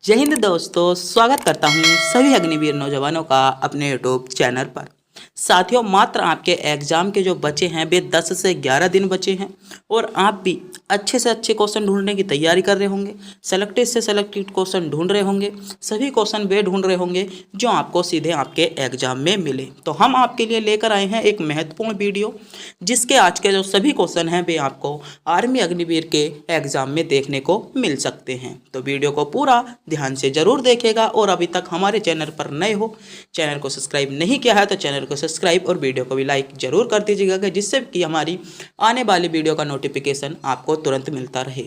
जय हिंद दोस्तों, स्वागत करता हूं सभी अग्निवीर नौजवानों का अपने यूट्यूब चैनल पर। साथियों, मात्र आपके एग्जाम के जो बचे हैं वे 10 से 11 दिन बचे हैं और आप भी अच्छे से अच्छे क्वेश्चन ढूंढने की तैयारी कर रहे होंगे। सेलेक्टेड से सेलेक्टेड क्वेश्चन ढूंढ रहे होंगे। सभी क्वेश्चन वे ढूंढ रहे होंगे जो आपको सीधे आपके एग्जाम में मिले। तो हम आपके लिए लेकर आए हैं एक महत्वपूर्ण वीडियो, जिसके आज के जो सभी क्वेश्चन हैं वे आपको आर्मी अग्निवीर के एग्जाम में देखने को मिल सकते हैं। तो वीडियो को पूरा ध्यान से जरूर देखेगा और अभी तक हमारे चैनल पर नए हो, चैनल को सब्सक्राइब नहीं किया है तो चैनल को सब्सक्राइब और वीडियो को भी लाइक जरूर कर दीजिएगा, जिससे कि हमारी आने वाली वीडियो का नोटिफिकेशन आपको तुरंत मिलता रहे।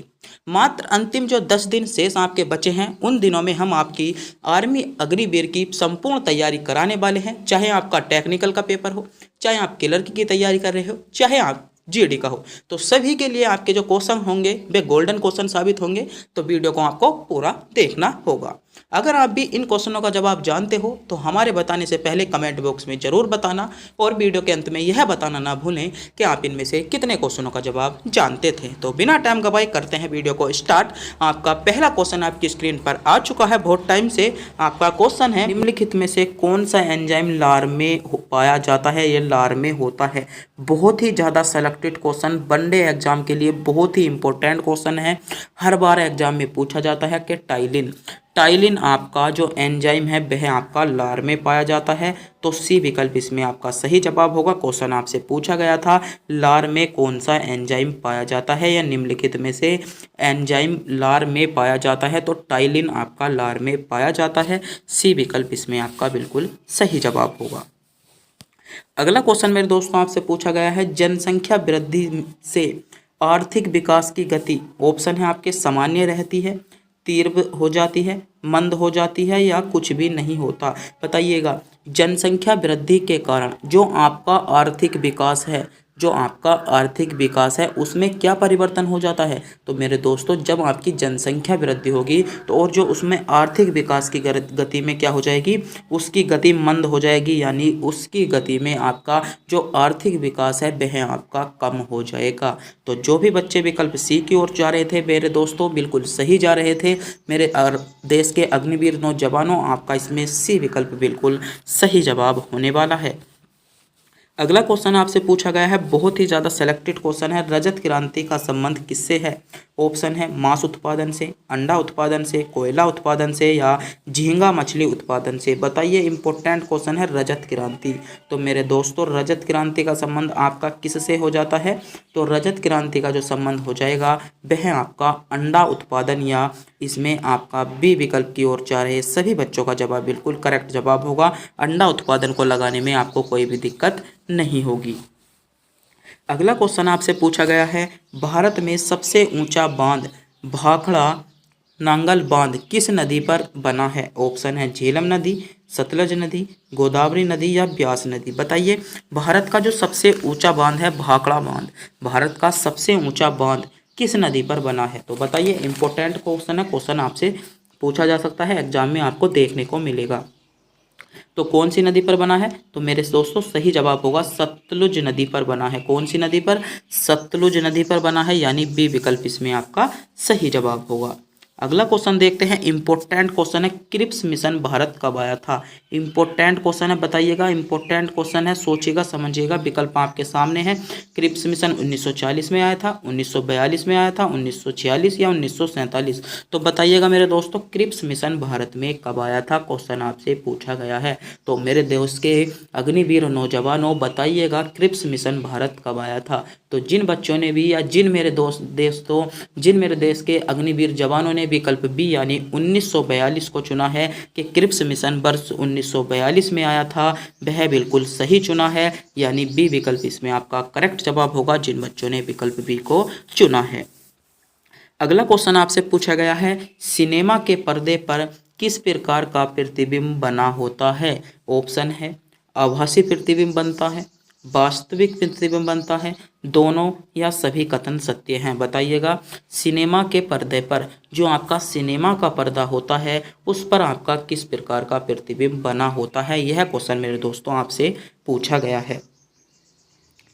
मात्र अंतिम जो 10 दिन शेष आपके बचे हैं, उन दिनों में हम आपकी आर्मी अग्निवीर की संपूर्ण तैयारी कराने वाले हैं। चाहे आपका टेक्निकल का पेपर हो, चाहे आप क्लर्क की तैयारी कर रहे हो, चाहे आप जीडी का हो, तो सभी के लिए आपके जो क्वेश्चन होंगे वे गोल्डन क्वेश्चन साबित होंगे। तो वीडियो को आपको पूरा देखना होगा। अगर आप भी इन क्वेश्चनों का जवाब जानते हो तो हमारे बताने से पहले कमेंट बॉक्स में जरूर बताना और वीडियो के अंत में यह बताना ना भूलें कि आप इनमें से कितने क्वेश्चनों का जवाब जानते थे। तो बिना टाइम गवाए करते हैं वीडियो को स्टार्ट। आपका पहला क्वेश्चन आपकी स्क्रीन पर आ चुका है बहुत टाइम से। आपका क्वेश्चन है, निम्नलिखित में से कौन सा एंजाइम लार में पाया जाता है? ये लार में होता है। बहुत ही ज़्यादा सेलेक्टेड क्वेश्चन, वनडे एग्जाम के लिए बहुत ही इंपॉर्टेंट क्वेश्चन है। हर बार एग्जाम में पूछा जाता है कि टाइलिन आपका जो एंजाइम है वह आपका लार में पाया जाता है। तो सी विकल्प इसमें आपका सही जवाब होगा। क्वेश्चन आपसे पूछा गया था, लार में कौन सा एंजाइम पाया जाता है या निम्नलिखित में से एंजाइम लार में पाया जाता है? तो टाइलिन आपका लार में पाया जाता है। सी विकल्प इसमें आपका बिल्कुल सही जवाब होगा। अगला क्वेश्चन मेरे दोस्तों आपसे पूछा गया है, जनसंख्या वृद्धि से आर्थिक विकास की गति ऑप्शन है आपके सामान्य रहती है, तीव्र हो जाती है, मंद हो जाती है या कुछ भी नहीं होता। बताइएगा, जनसंख्या वृद्धि के कारण जो आपका आर्थिक विकास है उसमें क्या परिवर्तन हो जाता है? तो मेरे दोस्तों, जब आपकी जनसंख्या वृद्धि होगी तो और जो उसमें आर्थिक विकास की गति में क्या हो जाएगी, उसकी गति मंद हो जाएगी, यानी उसकी गति में आपका जो आर्थिक विकास है वह आपका कम हो जाएगा। तो जो भी बच्चे विकल्प सी की ओर जा रहे थे मेरे दोस्तों, बिल्कुल सही जा रहे थे। मेरे देश के अग्निवीर नौजवानों, आपका इसमें सी विकल्प बिल्कुल सही जवाब होने वाला है। अगला क्वेश्चन आपसे पूछा गया है, बहुत ही ज़्यादा सेलेक्टेड क्वेश्चन है, रजत क्रांति का संबंध किससे है? ऑप्शन है मांस उत्पादन से, अंडा उत्पादन से, कोयला उत्पादन से या झींगा मछली उत्पादन से। बताइए, इंपॉर्टेंट क्वेश्चन है रजत क्रांति। तो मेरे दोस्तों, रजत क्रांति का संबंध आपका किससे हो जाता है? तो रजत क्रांति का जो संबंध हो जाएगा वह आपका अंडा उत्पादन, या इसमें आपका बी विकल्प की ओर जा रहे सभी बच्चों का जवाब बिल्कुल करेक्ट जवाब होगा। अंडा उत्पादन को लगाने में आपको कोई भी दिक्कत नहीं होगी। अगला क्वेश्चन आपसे पूछा गया है, भारत में सबसे ऊंचा बांध भाखड़ा नांगल बांध किस नदी पर बना है? ऑप्शन है झेलम नदी, सतलज नदी, गोदावरी नदी या ब्यास नदी। बताइए, भारत का जो सबसे ऊंचा बांध है भाखड़ा बांध, भारत का सबसे ऊंचा बांध किस नदी पर बना है? तो बताइए, इंपॉर्टेंट क्वेश्चन है, क्वेश्चन आपसे पूछा जा सकता है, एग्जाम में आपको देखने को मिलेगा। तो कौन सी नदी पर बना है? तो मेरे दोस्तों, सही जवाब होगा सतलुज नदी पर बना है। कौन सी नदी पर? सतलुज नदी पर बना है, यानी बी विकल्प इसमें आपका सही जवाब होगा। अगला क्वेश्चन देखते हैं, इंपॉर्टेंट क्वेश्चन है, क्रिप्स मिशन भारत कब आया था? इंपॉर्टेंट क्वेश्चन है, बताइएगा। इंपॉर्टेंट क्वेश्चन है, सोचिएगा समझिएगा। विकल्प आपके सामने है। क्रिप्स मिशन 1940 में आया था, 1942 में आया था, 1946 या 1947। तो बताइएगा मेरे दोस्तों, क्रिप्स मिशन भारत में कब आया था? क्वेश्चन आपसे पूछा गया है। तो मेरे देश के अग्निवीर नौजवानों, बताइएगा क्रिप्स मिशन भारत कब आया था? तो जिन बच्चों ने भी या जिन मेरे देश के अग्निवीर जवानों ने विकल्प बी यानी 1942 को चुना है कि क्रिप्स मिशन वर्ष 1942 में आया था, वह बिल्कुल सही चुना है, यानी बी विकल्प इसमें आपका करेक्ट जवाब होगा, जिन बच्चों ने विकल्प बी को चुना है। अगला क्वेश्चन आपसे पूछा गया है, सिनेमा के पर्दे पर किस प्रकार का प्रतिबिंब बना होता है? ऑप्शन है आभासी प्रतिबिंब बनता है, वास्तविक प्रतिबिंब बनता है, दोनों या सभी कथन सत्य हैं। बताइएगा, सिनेमा के पर्दे पर जो आपका सिनेमा का पर्दा होता है उस पर आपका किस प्रकार का प्रतिबिंब बना होता है? यह क्वेश्चन मेरे दोस्तों आपसे पूछा गया है।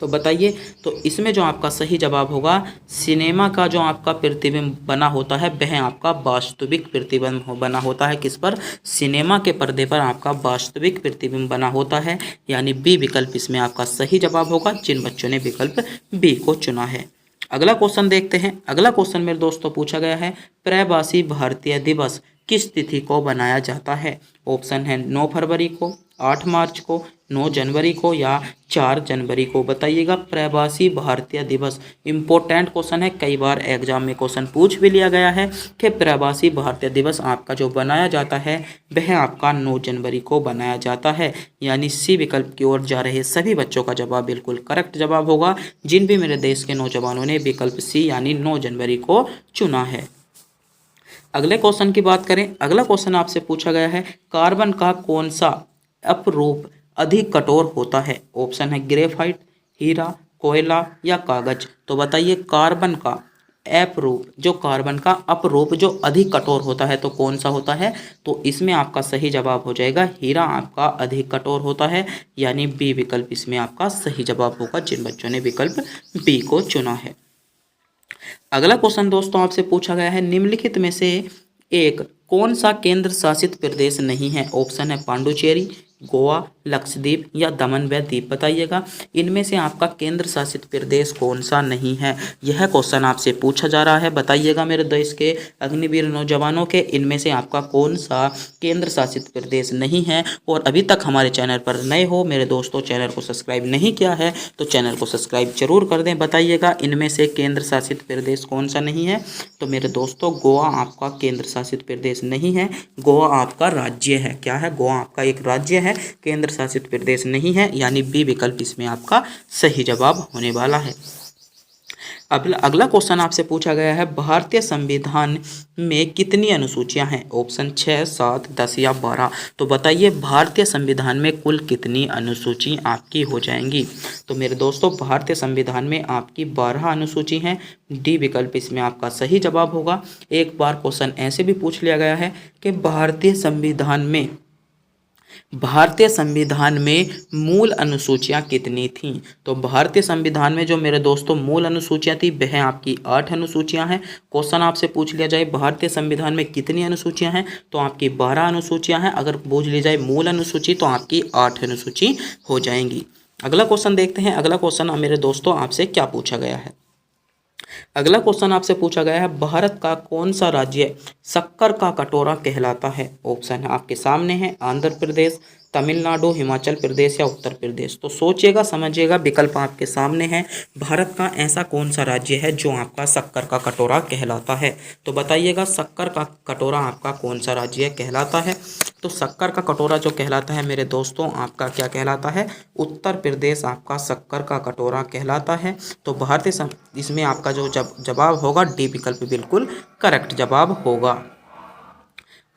तो बताइए, तो इसमें जो आपका सही जवाब होगा, सिनेमा का जो आपका प्रतिबिंब बना होता है वह आपका वास्तविक प्रतिबिंब बना होता है। किस पर? सिनेमा के पर्दे पर आपका वास्तविक प्रतिबिंब बना होता है, यानी बी विकल्प इसमें आपका सही जवाब होगा, जिन बच्चों ने विकल्प बी को चुना है। अगला क्वेश्चन देखते हैं। अगला क्वेश्चन मेरे दोस्तों पूछा गया है, प्रवासी भारतीय दिवस किस तिथि को बनाया जाता है? ऑप्शन है 9 फरवरी को, 8 मार्च को, 9 जनवरी को या 4 जनवरी को। बताइएगा, प्रवासी भारतीय दिवस इम्पोर्टेंट क्वेश्चन है, कई बार एग्जाम में क्वेश्चन पूछ भी लिया गया है कि प्रवासी भारतीय दिवस आपका जो बनाया जाता है वह आपका 9 जनवरी को बनाया जाता है, यानी सी विकल्प की ओर जा रहे सभी बच्चों का जवाब बिल्कुल करेक्ट जवाब होगा, जिन भी मेरे देश के नौजवानों ने विकल्प सी यानी 9 जनवरी को चुना है। अगले क्वेश्चन की बात करें। अगला क्वेश्चन आपसे पूछा गया है, कार्बन का कौन सा अपरूप अधिक कठोर होता है? ऑप्शन है ग्रेफाइट, हीरा, कोयला या कागज। तो बताइए, कार्बन का अपरूप, जो कार्बन का अपरूप जो अधिक कठोर होता है तो कौन सा होता है? तो इसमें आपका सही जवाब हो जाएगा हीरा आपका अधिक कठोर होता है, यानी बी विकल्प इसमें आपका सही जवाब होगा, जिन बच्चों ने विकल्प बी को चुना है। अगला क्वेश्चन दोस्तों आपसे पूछा गया है, निम्नलिखित में से एक कौन सा केंद्र शासित प्रदेश नहीं है? ऑप्शन है पांडुचेरी, गोवा, लक्षद्वीप या दमन व दीप। बताइएगा, इनमें से आपका केंद्र शासित प्रदेश कौन सा नहीं है? यह क्वेश्चन आपसे पूछा जा रहा है। बताइएगा मेरे देश के अग्निवीर नौजवानों के, इनमें से आपका कौन सा केंद्र शासित प्रदेश नहीं है? और अभी तक हमारे चैनल पर नए हो मेरे दोस्तों, चैनल को सब्सक्राइब नहीं किया है तो चैनल को सब्सक्राइब जरूर कर दें। बताइएगा, इनमें से केंद्र शासित प्रदेश कौन सा नहीं है? तो मेरे दोस्तों, गोवा आपका केंद्र शासित प्रदेश नहीं है, गोवा आपका राज्य है। क्या है? गोवा आपका एक राज्य है, केंद्र शासित प्रदेश नहीं है, यानी बी विकल्प इसमें आपका सही जवाब होने वाला है। अगला क्वेश्चन आपसे पूछा गया है, भारतीय संविधान में कितनी अनुसूचियां हैं? ऑप्शन 6, 7, 10 या 12। तो बताइए, भारतीय संविधान में कुल कितनी अनुसूची आपकी हो जाएंगी? तो मेरे दोस्तों, भारतीय संविधान में आपकी 12 अनुसूची हैं, डी विकल्प इसमें आपका सही जवाब होगा। एक बार क्वेश्चन ऐसे भी पूछ लिया गया है कि भारतीय संविधान में मूल अनुसूचियां कितनी थीं? तो भारतीय संविधान में जो मेरे दोस्तों मूल अनुसूचियां थी वह आपकी 8 अनुसूचियां हैं। क्वेश्चन आपसे पूछ लिया जाए भारतीय संविधान में कितनी अनुसूचियां हैं, तो आपकी 12 अनुसूचियां हैं। अगर पूछ ली जाए मूल अनुसूची तो आपकी 8 अनुसूची हो जाएंगी। अगला क्वेश्चन देखते हैं। अगला क्वेश्चन मेरे दोस्तों आपसे क्या पूछा गया है? अगला क्वेश्चन आपसे पूछा गया है, भारत का कौन सा राज्य शक्कर का कटोरा कहलाता है? ऑप्शन है आपके सामने है, आंध्र प्रदेश, तमिलनाडु, हिमाचल प्रदेश या उत्तर प्रदेश। तो सोचिएगा, समझिएगा, विकल्प आपके सामने है। भारत का ऐसा कौन सा राज्य है जो आपका शक्कर का कटोरा कहलाता है? तो बताइएगा, शक्कर का कटोरा आपका कौन सा राज्य कहलाता है? तो शक्कर का कटोरा जो कहलाता है मेरे दोस्तों, आपका क्या कहलाता है? उत्तर प्रदेश आपका शक्कर का कटोरा कहलाता है। तो इसमें आपका जो जवाब होगा डी विकल्प बिल्कुल करेक्ट जवाब होगा।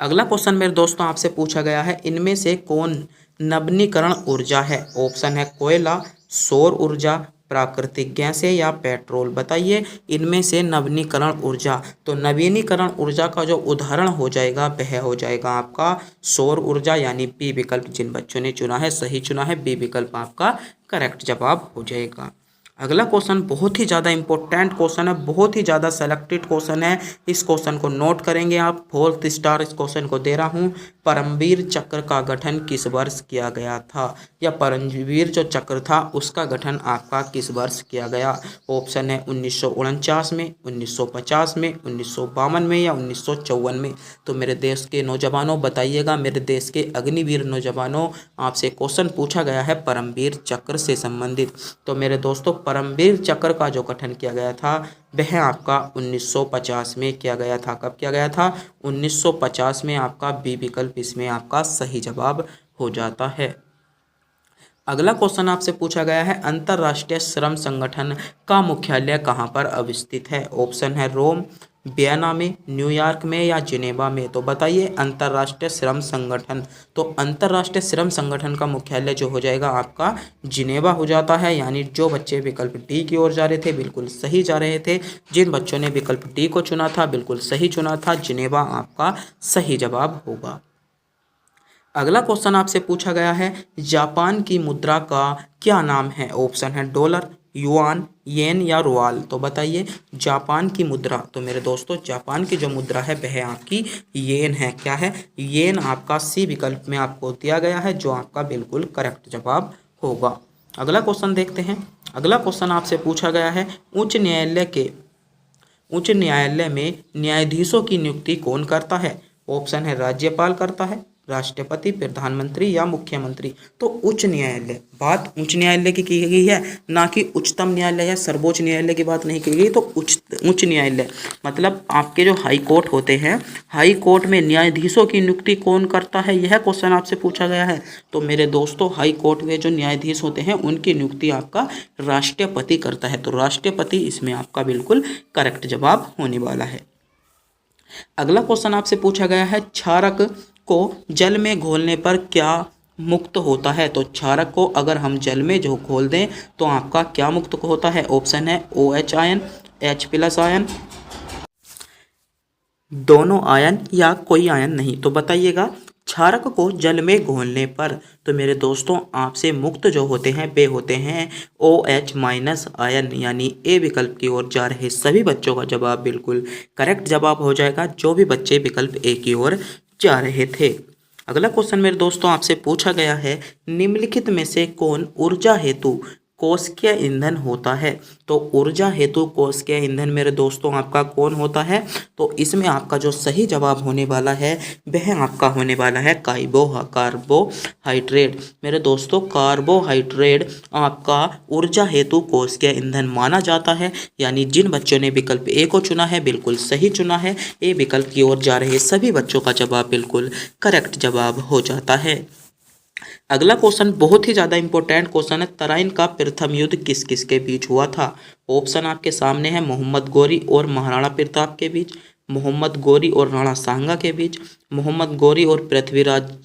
अगला क्वेश्चन मेरे दोस्तों आपसे पूछा गया है, इनमें से कौन नवीनीकरण ऊर्जा है? ऑप्शन है कोयला, सौर ऊर्जा, प्राकृतिक गैसें या पेट्रोल। बताइए, इनमें से नवीनीकरण ऊर्जा, तो नवीनीकरण ऊर्जा का जो उदाहरण हो जाएगा वह हो जाएगा आपका सौर ऊर्जा, यानी बी विकल्प जिन बच्चों ने चुना है सही चुना है, बी विकल्प आपका करेक्ट जवाब हो जाएगा। अगला क्वेश्चन बहुत ही ज़्यादा इंपॉर्टेंट क्वेश्चन है, बहुत ही ज़्यादा सेलेक्टेड क्वेश्चन है। इस क्वेश्चन को नोट करेंगे आप, 4th स्टार इस क्वेश्चन को दे रहा हूँ। परमवीर चक्र का गठन किस वर्ष किया गया था? या परमवीर जो चक्र था उसका गठन आपका किस वर्ष किया गया? ऑप्शन है 1949 में, 1950 में, 1952 में या 1954 में। तो मेरे देश के नौजवानों बताइएगा, मेरे देश के अग्निवीर नौजवानों, आपसे क्वेश्चन पूछा गया है परमवीर चक्र से संबंधित। तो मेरे दोस्तों, परमवीर चक्र का जो गठन किया गया था वह आपका 1950 में किया गया था। कब किया गया था? 1950 में। आपका बी विकल्प इसमें आपका सही जवाब हो जाता है। अगला क्वेश्चन आपसे पूछा गया है, अंतर्राष्ट्रीय श्रम संगठन का मुख्यालय कहाँ पर अवस्थित है? ऑप्शन है रोम, वियना में, न्यूयॉर्क में या जिनेवा में। तो बताइए, अंतर्राष्ट्रीय श्रम संगठन, तो अंतर्राष्ट्रीय श्रम संगठन का मुख्यालय जो हो जाएगा आपका जिनेवा हो जाता है, यानी जो बच्चे विकल्प डी की ओर जा रहे थे बिल्कुल सही जा रहे थे। जिन बच्चों ने विकल्प डी को चुना था बिल्कुल सही चुना था, जिनेवा आपका सही जवाब होगा। अगला क्वेश्चन आपसे पूछा गया है, जापान की मुद्रा का क्या नाम है? ऑप्शन है डॉलर, युआन, येन या रुआल। तो बताइए जापान की मुद्रा। तो मेरे दोस्तों जापान की जो मुद्रा है वह आपकी येन है। क्या है? येन आपका सी विकल्प में आपको दिया गया है, जो आपका बिल्कुल करेक्ट जवाब होगा। अगला क्वेश्चन देखते हैं। अगला क्वेश्चन आपसे पूछा गया है, उच्च न्यायालय में न्यायाधीशों की नियुक्ति कौन करता है? ऑप्शन है राज्यपाल करता है, राष्ट्रपति, प्रधानमंत्री या मुख्यमंत्री। तो उच्च न्यायालय, बात उच्च न्यायालय की गई है, ना कि उच्चतम न्यायालय या सर्वोच्च न्यायालय की बात नहीं की गई। तो उच्च न्यायालय मतलब आपके जो हाई कोर्ट होते हैं, हाई कोर्ट में न्यायाधीशों की नियुक्ति कौन करता है, यह क्वेश्चन आपसे पूछा गया है। तो मेरे दोस्तों हाई कोर्ट में जो न्यायाधीश होते हैं उनकी नियुक्ति आपका राष्ट्रपति करता है। तो राष्ट्रपति इसमें आपका बिल्कुल करेक्ट जवाब होने वाला है। अगला क्वेश्चन आपसे पूछा गया है, क्षारक को जल में घोलने पर क्या मुक्त होता है? तो क्षारक को अगर हम जल में जो घोल दें तो आपका क्या मुक्त होता है? ऑप्शन है OH आयन, H+ आयन, दोनों आयन या कोई आयन नहीं। तो बताइएगा क्षारक को जल में घोलने पर, तो मेरे दोस्तों आपसे मुक्त जो होते हैं वे होते हैं OH- आयन, यानी ए विकल्प की ओर जा रहे सभी बच्चों का जवाब बिल्कुल करेक्ट जवाब हो जाएगा, जो भी बच्चे विकल्प ए की ओर जा रहे थे। अगला क्वेश्चन मेरे दोस्तों आपसे पूछा गया है, निम्नलिखित में से कौन ऊर्जा हेतु कोशिकीय ईंधन होता है? तो ऊर्जा हेतु कोशिकीय ईंधन मेरे दोस्तों आपका कौन होता है? तो इसमें आपका जो सही जवाब होने वाला है वह आपका होने वाला है कार्बोहाइड्रेट। मेरे दोस्तों कार्बोहाइड्रेट आपका ऊर्जा हेतु कोशिकीय ईंधन माना जाता है, यानी जिन बच्चों ने विकल्प ए को चुना है बिल्कुल सही चुना है। ए विकल्प की ओर जा रहे सभी बच्चों का जवाब बिल्कुल करेक्ट जवाब हो जाता है। अगला क्वेश्चन बहुत ही ज़्यादा इंपॉर्टेंट क्वेश्चन है, तराइन का प्रथम युद्ध किस किस के बीच हुआ था? ऑप्शन आपके सामने है, मोहम्मद गौरी और महाराणा प्रताप के बीच, मोहम्मद गौरी और राणा सांगा के बीच, मोहम्मद गौरी और पृथ्वीराज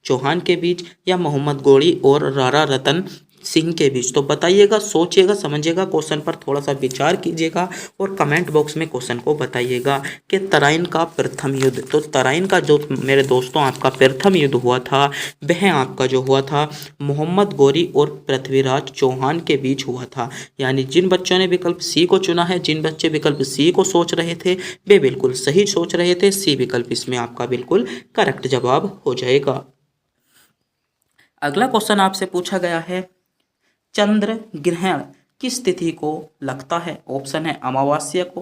चौहान के बीच, या मोहम्मद गौरी और राणा रतन सिंह के बीच। तो बताइएगा, सोचिएगा, समझिएगा, क्वेश्चन पर थोड़ा सा विचार कीजिएगा और कमेंट बॉक्स में क्वेश्चन को बताइएगा कि तराइन का प्रथम युद्ध। तो तराइन का जो मेरे दोस्तों आपका प्रथम युद्ध हुआ था वह आपका जो हुआ था मोहम्मद गौरी और पृथ्वीराज चौहान के बीच हुआ था। यानी जिन बच्चों ने विकल्प सी को चुना है, जिन बच्चे विकल्प सी को सोच रहे थे वे बिल्कुल सही सोच रहे थे। सी विकल्प इसमें आपका बिल्कुल करेक्ट जवाब हो जाएगा। अगला क्वेश्चन आपसे पूछा गया है, चंद्र ग्रहण किस तिथि को लगता है? ऑप्शन है अमावस्या को,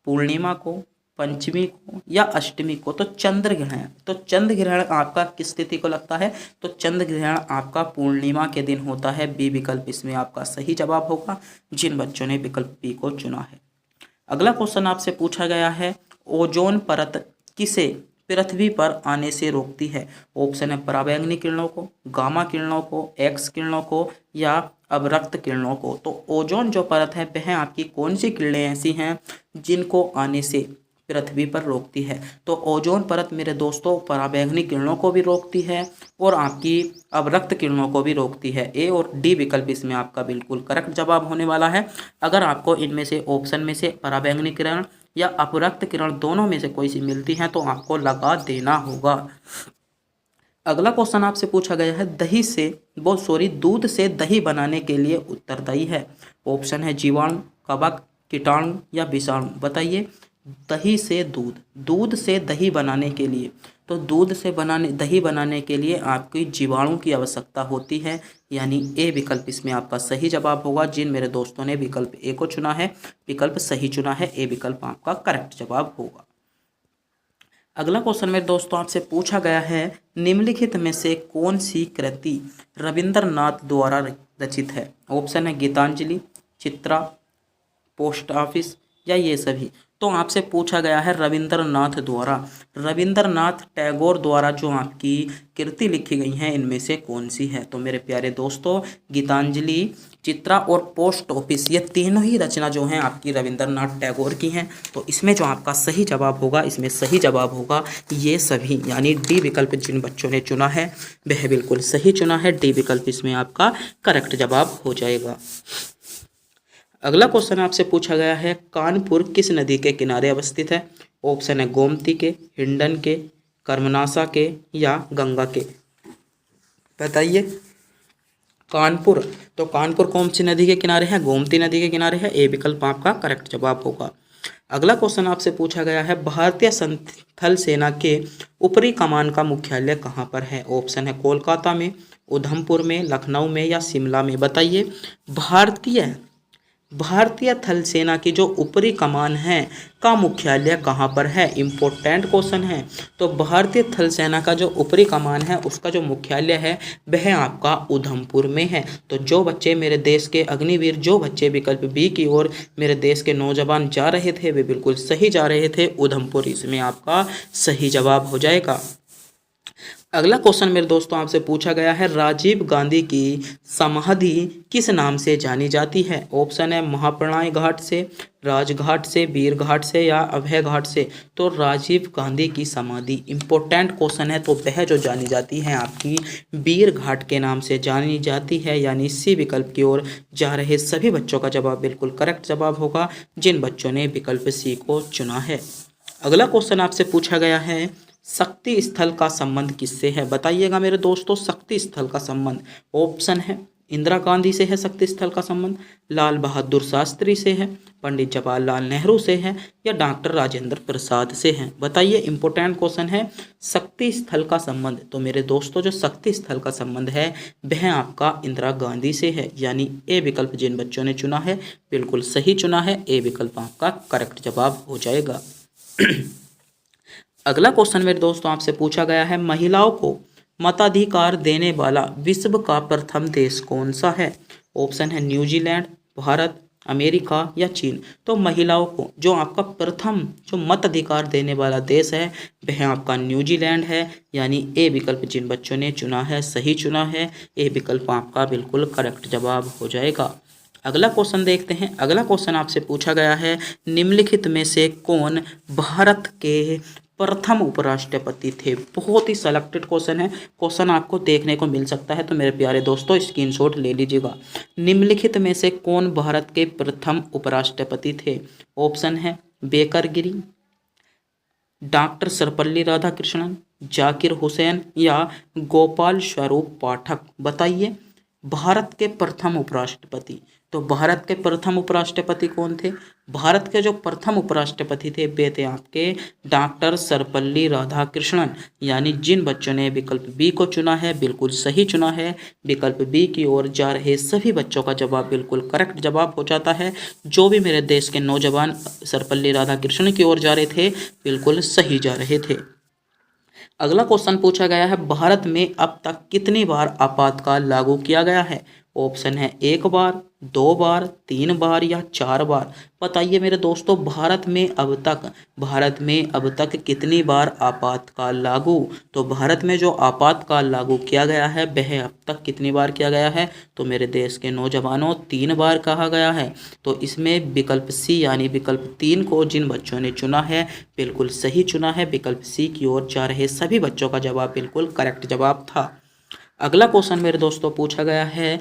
पूर्णिमा को, पंचमी को या अष्टमी को। तो चंद्र ग्रहण आपका किस तिथि को लगता है? तो चंद्र ग्रहण आपका पूर्णिमा के दिन होता है। बी विकल्प इसमें आपका सही जवाब होगा, जिन बच्चों ने विकल्प बी को चुना है। अगला क्वेश्चन आपसे पूछा गया है, ओजोन परत किसे पृथ्वी पर आने से रोकती है? ऑप्शन है पराबैंगनी किरणों को, गामा किरणों को, एक्स किरणों को या अवरक्त किरणों को। तो ओजोन जो परत है वह आपकी कौन सी किरणें ऐसी हैं जिनको आने से पृथ्वी पर रोकती है? तो ओजोन परत मेरे दोस्तों पराबैंगनी किरणों को भी रोकती है और आपकी अवरक्त किरणों को भी रोकती है। ए और डी विकल्प इसमें आपका बिल्कुल करेक्ट जवाब होने वाला है। अगर आपको इनमें से ऑप्शन में से पराबैंगनी किरण या अपरक्त किरण दोनों में से कोई सी मिलती है तो आपको लगा देना होगा। अगला क्वेश्चन आपसे पूछा गया है, दूध से दही बनाने के लिए उत्तरदायी है। ऑप्शन है जीवाणु, कवक, कीटाणु या विषाणु। बताइए दूध से दही बनाने के लिए, तो दही बनाने के लिए आपकी जीवाणु की आवश्यकता होती है, यानी ए विकल्प इसमें आपका सही जवाब होगा। जिन मेरे दोस्तों ने विकल्प ए को चुना है विकल्प सही चुना है, ए विकल्प आपका करेक्ट जवाब होगा। अगला क्वेश्चन मेरे दोस्तों आपसे पूछा गया है, निम्नलिखित में से कौन सी कृति रविंद्रनाथ द्वारा रचित है? ऑप्शन है गीतांजलि, चित्रा, पोस्ट ऑफिस या ये सभी। तो आपसे पूछा गया है रविंद्रनाथ टैगोर द्वारा जो आपकी कृति लिखी गई हैं इनमें से कौन सी है? तो मेरे प्यारे दोस्तों गीतांजलि, चित्रा और पोस्ट ऑफिस ये तीनों ही रचना जो हैं आपकी रविंद्रनाथ टैगोर की हैं। तो इसमें जो आपका सही जवाब होगा, इसमें सही जवाब होगा ये सभी, यानी डी विकल्प जिन बच्चों ने चुना है वह बिल्कुल सही चुना है। डी विकल्प इसमें आपका करेक्ट जवाब हो जाएगा। अगला क्वेश्चन आपसे पूछा गया है, कानपुर किस नदी के किनारे अवस्थित है? ऑप्शन है गोमती के, हिंडन के, कर्मनाशा के या गंगा के। बताइए। कानपुर। तो कानपुर कौन सी नदी के किनारे है? गोमती नदी के किनारे है। ए विकल्प आपका करेक्ट जवाब होगा। अगला क्वेश्चन आपसे पूछा गया है, भारतीय थल सेना के ऊपरी कमान का मुख्यालय कहाँ पर है? ऑप्शन है कोलकाता में, उधमपुर में, लखनऊ में या शिमला में। बताइए। भारतीय थल सेना की जो ऊपरी कमान है का मुख्यालय कहाँ पर है? इम्पोर्टेंट क्वेश्चन है। तो भारतीय थल सेना का जो ऊपरी कमान है उसका जो मुख्यालय है वह आपका उधमपुर में है। तो जो बच्चे मेरे देश के अग्निवीर, जो बच्चे विकल्प बी की ओर मेरे देश के नौजवान जा रहे थे वे बिल्कुल सही जा रहे थे, उधमपुर इसमें आपका सही जवाब हो जाएगा। अगला क्वेश्चन मेरे दोस्तों आपसे पूछा गया है, राजीव गांधी की समाधि किस नाम से जानी जाती है? ऑप्शन है महाप्रणाय घाट से, राजघाट से, वीर घाट से या अभय घाट से। तो राजीव गांधी की समाधि इंपॉर्टेंट क्वेश्चन है, तो वह जो जानी जाती है आपकी वीर घाट के नाम से जानी जाती है, यानी सी विकल्प की ओर जा रहे सभी बच्चों का जवाब बिल्कुल करेक्ट जवाब होगा जिन बच्चों ने विकल्प सी को चुना है। अगला क्वेश्चन आपसे पूछा गया है, शक्ति स्थल का संबंध किससे है? बताइएगा मेरे दोस्तों। शक्ति स्थल का संबंध ऑप्शन है इंदिरा गांधी से है, शक्ति स्थल का संबंध लाल बहादुर शास्त्री से है, पंडित जवाहरलाल नेहरू से है या डॉक्टर राजेंद्र प्रसाद से है। बताइए। इंपॉर्टेंट क्वेश्चन है, शक्ति स्थल का संबंध। तो मेरे दोस्तों जो शक्ति स्थल का संबंध है वह आपका इंदिरा गांधी से है, यानी ए विकल्प जिन बच्चों ने चुना है बिल्कुल सही चुना है, ए विकल्प आपका करेक्ट जवाब हो जाएगा। अगला क्वेश्चन मेरे दोस्तों आपसे पूछा गया है, महिलाओं को मताधिकार देने वाला विश्व का प्रथम देश कौन सा है? ऑप्शन है न्यूजीलैंड, भारत, अमेरिका या चीन। तो महिलाओं को जो आपका प्रथम जो मत अधिकार देने वाला देश है वह आपका न्यूजीलैंड है, यानी ए विकल्प जिन बच्चों ने चुना है सही चुना है, ए विकल्प आपका बिल्कुल करेक्ट जवाब हो जाएगा। अगला क्वेश्चन देखते हैं। अगला क्वेश्चन आपसे पूछा गया है, निम्नलिखित में से कौन भारत के प्रथम उपराष्ट्रपति थे? बहुत ही सिलेक्टेड क्वेश्चन है, क्वेश्चन आपको देखने को मिल सकता है, तो मेरे प्यारे दोस्तों स्क्रीनशॉट ले लीजिएगा। निम्नलिखित में से कौन भारत के प्रथम उपराष्ट्रपति थे? ऑप्शन है बेकर गिरी, डॉक्टर सर्वपल्ली राधाकृष्णन, जाकिर हुसैन या गोपाल स्वरूप पाठक। बताइए। भारत के प्रथम उपराष्ट्रपति, तो भारत के प्रथम उपराष्ट्रपति कौन थे? भारत के जो प्रथम उपराष्ट्रपति थे वे थे आपके डॉक्टर सर्वपल्ली राधाकृष्णन, यानी जिन बच्चों ने विकल्प बी को चुना है बिल्कुल सही चुना है, विकल्प बी की ओर जा रहे सभी बच्चों का जवाब बिल्कुल करेक्ट जवाब हो जाता है। जो भी मेरे देश के नौजवान सर्वपल्ली राधाकृष्णन की ओर जा रहे थे बिल्कुल सही जा रहे थे। अगला क्वेश्चन पूछा गया है, भारत में अब तक कितनी बार आपातकाल लागू किया गया है? ऑप्शन है 1 बार, 2 बार, 3 बार या 4 बार। बताइए मेरे दोस्तों, भारत में अब तक कितनी बार आपातकाल लागू? तो भारत में जो आपातकाल लागू किया गया है वह अब तक कितनी बार किया गया है? तो मेरे देश के नौजवानों 3 बार कहा गया है। तो इसमें विकल्प सी यानी विकल्प 3 को जिन बच्चों ने चुना है बिल्कुल सही चुना है, विकल्प सी की ओर जा रहे सभी बच्चों का जवाब बिल्कुल करेक्ट जवाब था। अगला क्वेश्चन मेरे दोस्तों पूछा गया है,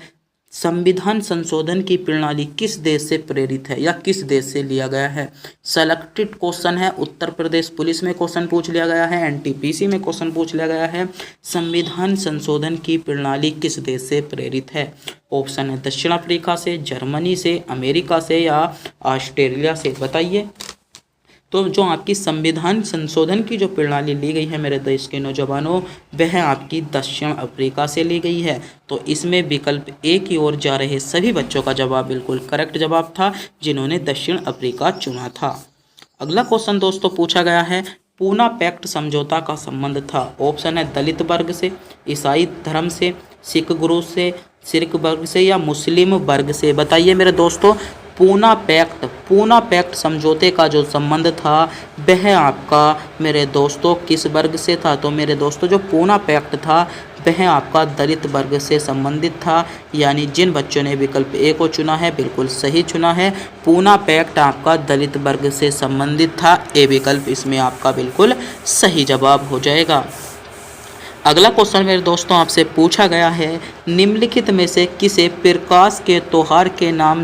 संविधान संशोधन की प्रणाली किस देश से प्रेरित है या किस देश से लिया गया है? सेलेक्टेड क्वेश्चन है, उत्तर प्रदेश पुलिस में क्वेश्चन पूछ लिया गया है, एनटीपीसी में क्वेश्चन पूछ लिया गया है। संविधान संशोधन की प्रणाली किस देश से प्रेरित है? ऑप्शन है दक्षिण अफ्रीका से, जर्मनी से, अमेरिका से या ऑस्ट्रेलिया से। बताइए। तो जो आपकी संविधान संशोधन की जो प्रणाली ली गई है मेरे देश के नौजवानों वह आपकी दक्षिण अफ्रीका से ली गई है। तो इसमें विकल्प ए की ओर जा रहे सभी बच्चों का जवाब बिल्कुल करेक्ट जवाब था जिन्होंने दक्षिण अफ्रीका चुना था। अगला क्वेश्चन दोस्तों पूछा गया है, पूना पैक्ट समझौता का संबंध था। ऑप्शन है दलित वर्ग से, ईसाई धर्म से, सिख गुरु से, सिख वर्ग से या मुस्लिम वर्ग से। बताइए मेरे दोस्तों, पूना पैक्ट समझौते का जो संबंध था वह आपका मेरे दोस्तों किस वर्ग से था? तो मेरे दोस्तों जो पूना पैक्ट था वह आपका दलित वर्ग से संबंधित था, यानी जिन बच्चों ने विकल्प ए को चुना है बिल्कुल सही चुना है, पूना पैक्ट आपका दलित वर्ग से संबंधित था, ए विकल्प इसमें आपका बिल्कुल सही जवाब हो जाएगा। अगला क्वेश्चन मेरे दोस्तों आपसे पूछा गया है, निम्नलिखित में से किसे प्रकाश के त्योहार के नाम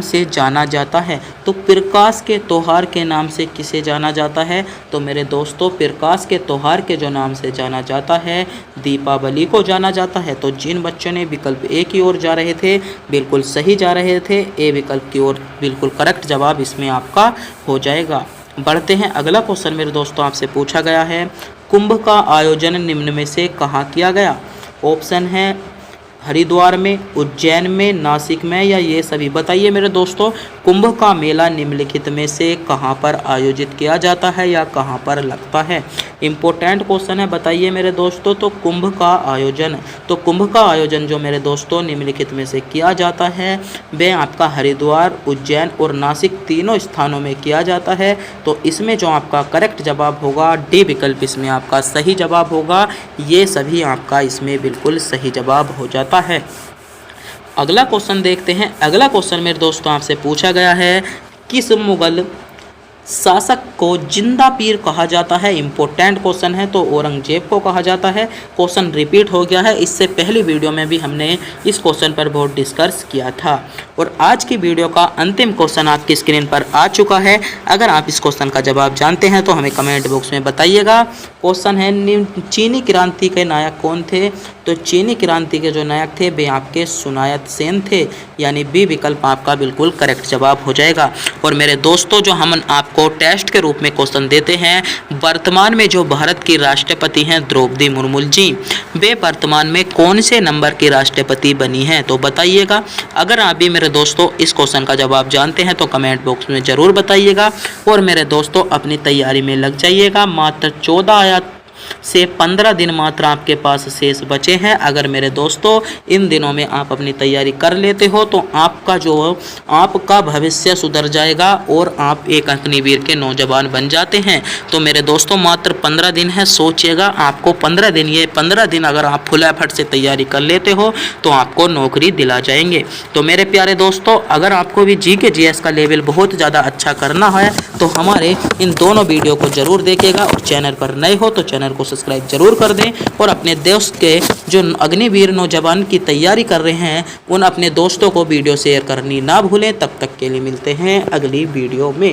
से जाना जाता है। तो प्रकाश के त्योहार के नाम से किसे जाना जाता है, तो मेरे दोस्तों प्रकाश के त्योहार के जो नाम से जाना जाता है दीपावली को जाना जाता है। तो जिन बच्चों ने विकल्प ए की ओर जा रहे थे बिल्कुल सही जा रहे थे, ए विकल्प की ओर बिल्कुल करेक्ट जवाब इसमें आपका हो जाएगा। बढ़ते हैं, अगला क्वेश्चन मेरे दोस्तों आपसे पूछा गया है, कुंभ का आयोजन निम्न में से कहाँ किया गया। ऑप्शन है हरिद्वार में, उज्जैन में, नासिक में या ये सभी। बताइए मेरे दोस्तों, कुंभ का मेला निम्नलिखित में से कहाँ पर आयोजित किया जाता है या कहाँ पर लगता है। इम्पोर्टेंट क्वेश्चन है, बताइए मेरे दोस्तों। तो कुंभ का आयोजन जो मेरे दोस्तों निम्नलिखित में से किया जाता है वह आपका हरिद्वार, उज्जैन और नासिक तीनों स्थानों में किया जाता है। तो इसमें जो आपका करेक्ट जवाब होगा डी विकल्प इसमें आपका सही जवाब होगा। ये सभी आपका इसमें बिल्कुल सही जवाब हो जाता है। अगला क्वेश्चन देखते हैं। अगला क्वेश्चन मेरे दोस्तों आपसे पूछा गया है, किस मुगल शासक को जिंदा पीर कहा जाता है। इंपॉर्टेंट क्वेश्चन है, तो औरंगजेब को कहा जाता है। क्वेश्चन रिपीट हो गया है, इससे पहली वीडियो में भी हमने इस क्वेश्चन पर बहुत डिस्कस किया था। और आज की वीडियो का अंतिम क्वेश्चन आपकी स्क्रीन पर आ चुका है। अगर आप इस क्वेश्चन का जवाब जानते हैं तो हमें कमेंट बॉक्स में बताइएगा। क्वेश्चन है, चीनी क्रांति के नायक कौन थे। तो चीनी क्रांति के जो नायक थे वे आपके सुनायत सेन थे, यानी बी विकल्प आपका बिल्कुल करेक्ट जवाब हो जाएगा। और मेरे दोस्तों, जो हम आपको टेस्ट के रूप में क्वेश्चन देते हैं, वर्तमान में जो भारत की राष्ट्रपति हैं द्रौपदी मुर्मू जी, वे वर्तमान में कौन से नंबर की राष्ट्रपति बनी हैं, तो बताइएगा। अगर आप भी मेरे दोस्तों इस क्वेश्चन का जवाब जानते हैं तो कमेंट बॉक्स में ज़रूर बताइएगा। और मेरे दोस्तों अपनी तैयारी में लग जाइएगा। मात्र 14 से 15 दिन मात्र आपके पास शेष बचे हैं। अगर मेरे दोस्तों इन दिनों में आप अपनी तैयारी कर लेते हो तो आपका भविष्य सुधर जाएगा और आप एक अग्निवीर के नौजवान बन जाते हैं। तो मेरे दोस्तों मात्र 15 दिन है, सोचिएगा। आपको 15 दिन अगर आप फुल एफर्ट से तैयारी कर लेते हो तो आपको नौकरी दिला जाएंगे। तो मेरे प्यारे दोस्तों, अगर आपको भी GK GS का लेवल बहुत ज़्यादा अच्छा करना है तो हमारे इन दोनों वीडियो को ज़रूर देखिएगा। और चैनल पर नए हो तो चैनल को सब्सक्राइब जरूर कर दें। और अपने दोस्त के जो अग्निवीर नौजवान की तैयारी कर रहे हैं उन अपने दोस्तों को वीडियो शेयर करनी ना भूलें। तब तक के लिए मिलते हैं अगली वीडियो में।